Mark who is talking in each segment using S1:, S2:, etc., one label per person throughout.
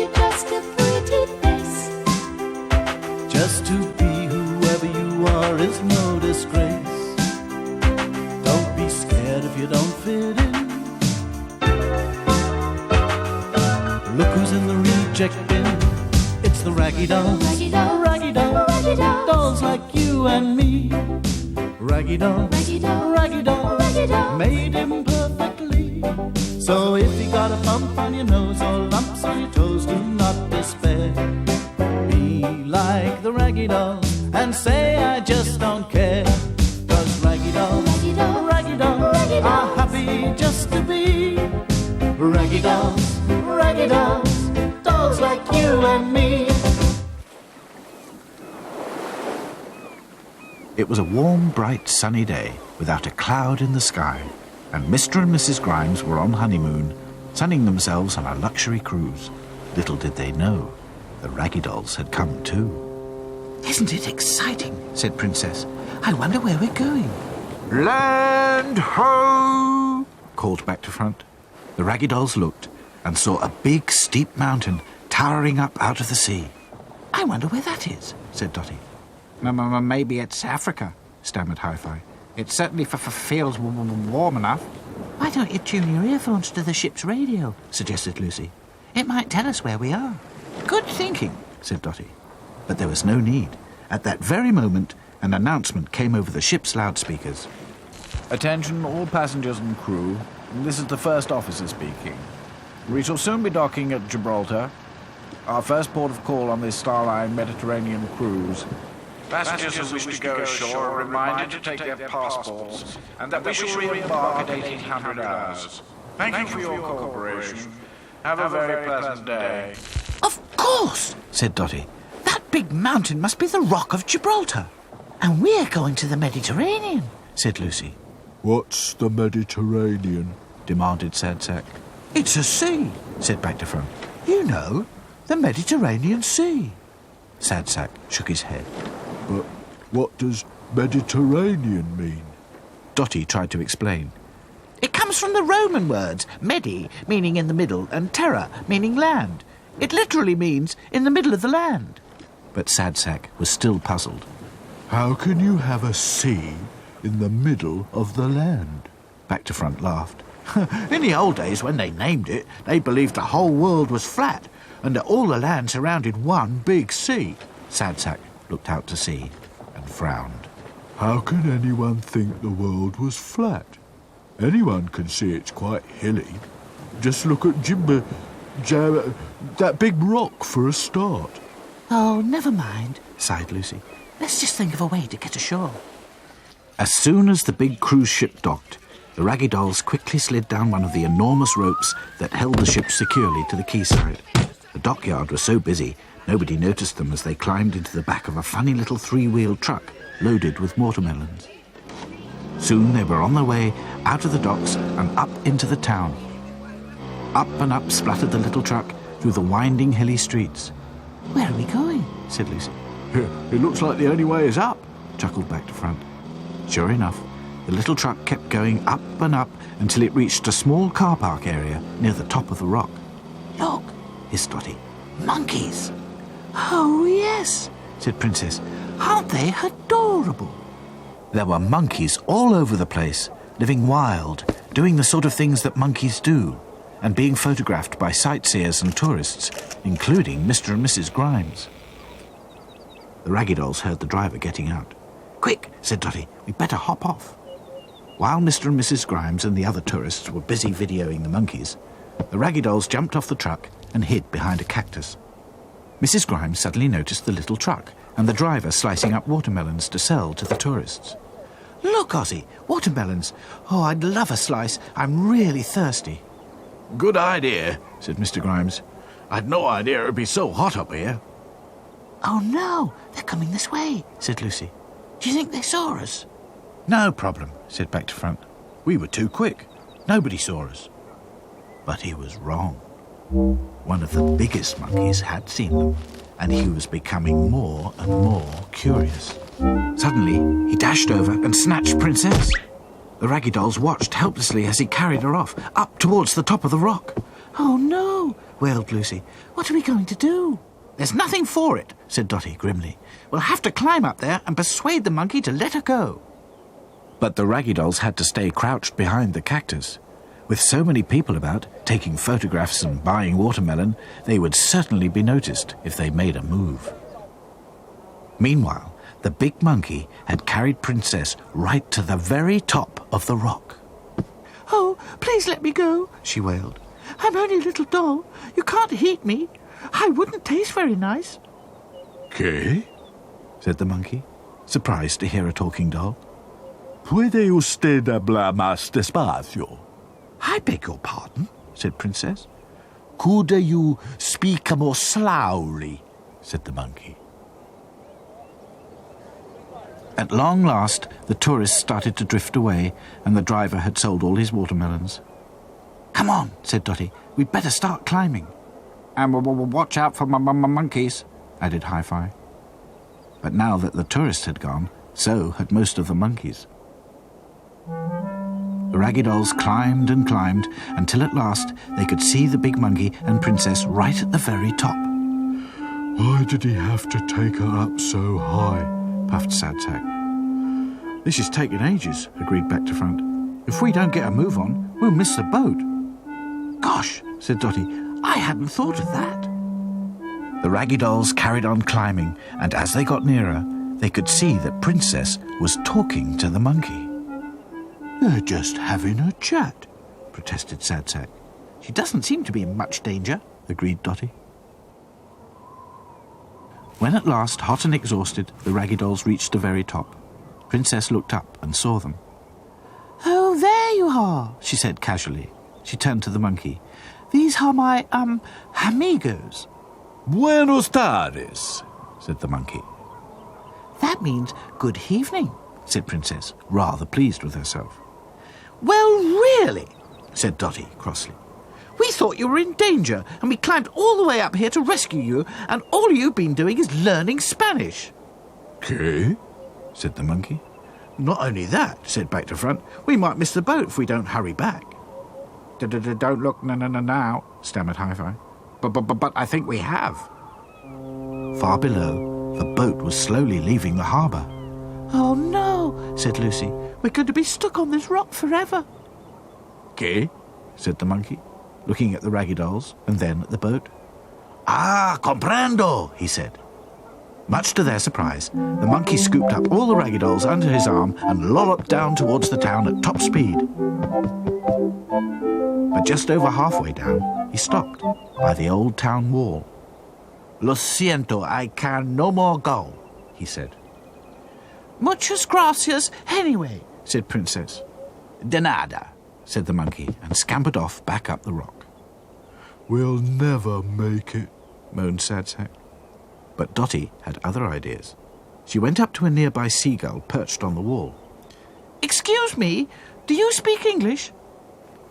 S1: you're just a pretty face.
S2: Just to be whoever you are is no disgrace. Don't be scared if you don't fit in. Look who's in the reject bin. It's the Raggy Dolls.
S1: Raggy Dolls.
S2: Raggy Dolls.
S1: Raggy Dolls.
S2: Dolls like you and me. Raggy Dolls.
S1: Raggy Dolls.
S2: Raggy Dolls.
S1: Raggy Dolls.
S2: Made him perfectly. So if you got a bump on your nose or lumps on your toes, do not despair. Be like the Raggy Dolls and say I just don't care. 'Cause Raggy Dolls,
S1: Raggy Dolls.
S2: Raggy Dolls,
S1: Raggy
S2: are
S1: Dolls.
S2: happy just to be Raggy Dolls, Raggy Dolls, dolls like you and me.
S3: It was a warm, bright, sunny day without a cloud in the sky, and Mr. and Mrs. Grimes were on honeymoon, sunning themselves on a luxury cruise. Little did they know, the Raggy Dolls had come too.
S4: Isn't it exciting? Said Princess. I wonder where we're going.
S3: Land ho! Called back to front. The Raggy Dolls looked and saw a big, steep mountain towering up out of the sea.
S4: I wonder where that is, said Dotty. Maybe it's Africa, stammered Hi-Fi. It certainly feels warm enough. Why don't you tune your earphones to the ship's radio, suggested Lucy. It might tell us where we are. Good thinking, said Dotty.
S3: But there was no need. At that very moment, an announcement came over the ship's loudspeakers.
S5: Attention all passengers and crew. This is the first officer speaking. We shall soon be docking at Gibraltar, our first port of call on this Starline Mediterranean cruise. Passengers who wish to go ashore are reminded to take their passports and that we shall re-embark at 1800 hours. Thank you for your cooperation. Have a very pleasant day.
S4: Of course, said Dotty. That big mountain must be the Rock of Gibraltar. And we're going to the Mediterranean, said Lucy.
S6: What's the Mediterranean?
S3: Demanded Sad Sack.
S4: It's a sea, said Back to Front. You know, the Mediterranean Sea.
S3: Sad Sack shook his head.
S6: But what does Mediterranean mean?
S3: Dotty tried to explain.
S4: It comes from the Roman words, medi, meaning in the middle, and terra, meaning land. It literally means in the middle of the land.
S3: But Sad Sack was still puzzled.
S6: How can you have a sea in the middle of the land?
S3: Back to Front laughed.
S4: In the old days, when they named it, they believed the whole world was flat and that all the land surrounded one big sea.
S3: Sad Sack looked out to sea and frowned.
S6: How can anyone think the world was flat? Anyone can see it's quite hilly. Just look at that big rock for a start.
S4: Oh, never mind,
S3: sighed Lucy.
S4: Let's just think of a way to get ashore.
S3: As soon as the big cruise ship docked, the Raggy Dolls quickly slid down one of the enormous ropes that held the ship securely to the quayside. The dockyard was so busy, nobody noticed them as they climbed into the back of a funny little three-wheeled truck loaded with watermelons. Soon they were on their way out of the docks and up into the town. Up and up splattered the little truck through the winding hilly streets.
S4: Where are we going?
S3: Said Lucy.
S6: It looks like the only way is up,
S3: chuckled Back to Front. Sure enough, the little truck kept going up and up until it reached a small car park area near the top of the rock.
S4: Look,
S3: hissed Dotty.
S4: Monkeys. Oh, yes, said Princess. Aren't they adorable?
S3: There were monkeys all over the place, living wild, doing the sort of things that monkeys do, and being photographed by sightseers and tourists, including Mr. and Mrs. Grimes. The Raggy Dolls heard the driver getting out.
S4: Quick, said Dotty, we'd better hop off.
S3: While Mr. and Mrs. Grimes and the other tourists were busy videoing the monkeys, the Raggy Dolls jumped off the truck and hid behind a cactus. Mrs. Grimes suddenly noticed the little truck and the driver slicing up watermelons to sell to the tourists.
S4: Look, Ozzy, watermelons. Oh, I'd love a slice. I'm really thirsty.
S5: Good idea, said Mr. Grimes. I'd no idea it'd be so hot up here.
S4: Oh, no, they're coming this way, said Lucy. Do you think they saw us?
S3: No problem, said Back to Front. We were too quick. Nobody saw us. But he was wrong. One of the biggest monkeys had seen them, and he was becoming more and more curious. Suddenly, he dashed over and snatched Princess. The Raggy Dolls watched helplessly as he carried her off, up towards the top of the rock.
S4: Oh, no,
S3: wailed Lucy. "What are we going to do?" "There's nothing for it," said Dotty grimly. "We'll have to climb up there and persuade the monkey to let her go." But the Raggy Dolls had to stay crouched behind the cactus. With so many people about, taking photographs and buying watermelon, they would certainly be noticed if they made a move. Meanwhile, the big monkey had carried Princess right to the very top of the rock. "Oh, please let me go," she wailed. "I'm only a little doll. You can't eat me. I wouldn't taste very nice."
S6: ¿Qué?
S3: said the monkey, surprised to hear a talking doll.
S6: ¿Puede usted hablar más despacio?
S3: "I beg your pardon," said Princess.
S6: Could you speak more slowly? said the monkey.
S3: At long last, the tourists started to drift away, and the driver had sold all his watermelons. "Come on," said Dotty. "We'd better start climbing."
S4: And watch out for monkeys,
S3: added Hi-Fi. But now that the tourists had gone, so had most of the monkeys. The Raggy Dolls climbed and climbed until at last they could see the big monkey and Princess right at the very top.
S6: Why did he have to take her up so high?
S3: Puffed Sad Sack. "This is taking ages," agreed Back to Front. "If we don't get a move on, we'll miss the boat." "Gosh," said Dotty, "I hadn't thought of that." The Raggy Dolls carried on climbing, and as they got nearer, they could see that Princess was talking to the monkey. "They're just having a chat," protested Sad Sack. "She doesn't seem to be in much danger," agreed Dotty. When at last, hot and exhausted, the Raggy Dolls reached the very top, Princess looked up and saw them. "Oh, there you are," she said casually. She turned to the monkey. "These are my, amigos."
S6: Buenos tardes, said the monkey.
S3: "That means good evening," said Princess, rather pleased with herself. "Well, really," said Dotty crossly. "We thought you were in danger, and we climbed all the way up here to rescue you, and all you've been doing is learning Spanish."
S6: ¿Qué?
S3: said the monkey. "Not only that," said Back to Front, "we might miss the boat if we don't hurry back."
S4: Don't look now, stammered Hi-Fi. But I think we have.
S3: Far below, the boat was slowly leaving the harbour. "Oh no," said Lucy. "We're going to be stuck on this rock forever."
S6: ¿Qué?
S3: said the monkey, looking at the Raggy Dolls and then at the boat. "Ah, comprendo," he said. Much to their surprise, the monkey scooped up all the Raggy Dolls under his arm and lolloped down towards the town at top speed. But just over halfway down, he stopped by the old town wall. "Lo siento, I can no more go," he said. "Muchas gracias anyway," said Princess. "De nada," said the monkey, and scampered off back up the rock.
S6: We'll never make it,
S3: moaned Sad Sack. But Dotty had other ideas. She went up to a nearby seagull perched on the wall. "Excuse me, do you speak English?"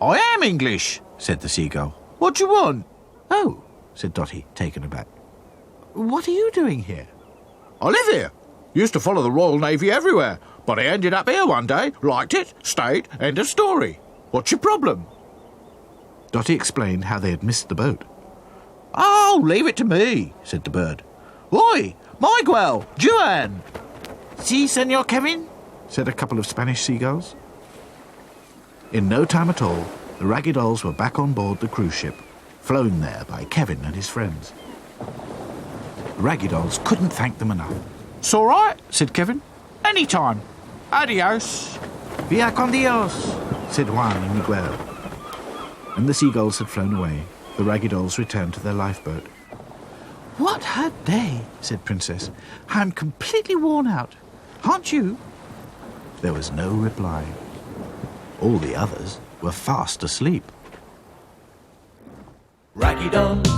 S5: I am English, said the seagull.
S3: "What do you want?" "Oh," said Dotty, taken aback. "What are you doing here?"
S5: I live here. Used to follow the Royal Navy everywhere, but I ended up here one day, liked it, stayed, end of story. What's your problem?
S3: Dotty explained how they had missed the boat.
S5: Oh, leave it to me, said the bird. Oi, Miguel, Juan.
S3: "Si, Senor Kevin," said a couple of Spanish seagulls. In no time at all, the Raggy Dolls were back on board the cruise ship, flown there by Kevin and his friends. The Raggy Dolls couldn't thank them enough.
S4: "It's all right," said Kevin. "Any time. Adios."
S3: "Via con Dios," said Juan and Miguel. When the seagulls had flown away, the Raggy Dolls returned to their lifeboat. "What a day," said Princess. "I'm completely worn out. Aren't you?" There was no reply. All the others were fast asleep.
S2: Raggy dolls,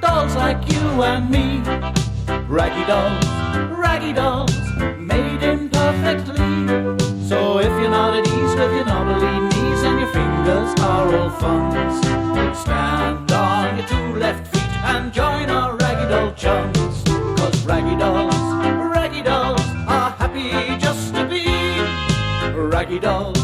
S2: dolls like you and me. Raggy dolls, made imperfectly. So if you're not at ease with your knobbly knees and your fingers are all funds, stand on your two left feet and join our Raggy Doll chums. 'Cause Raggy dolls are happy just to be Raggy dolls.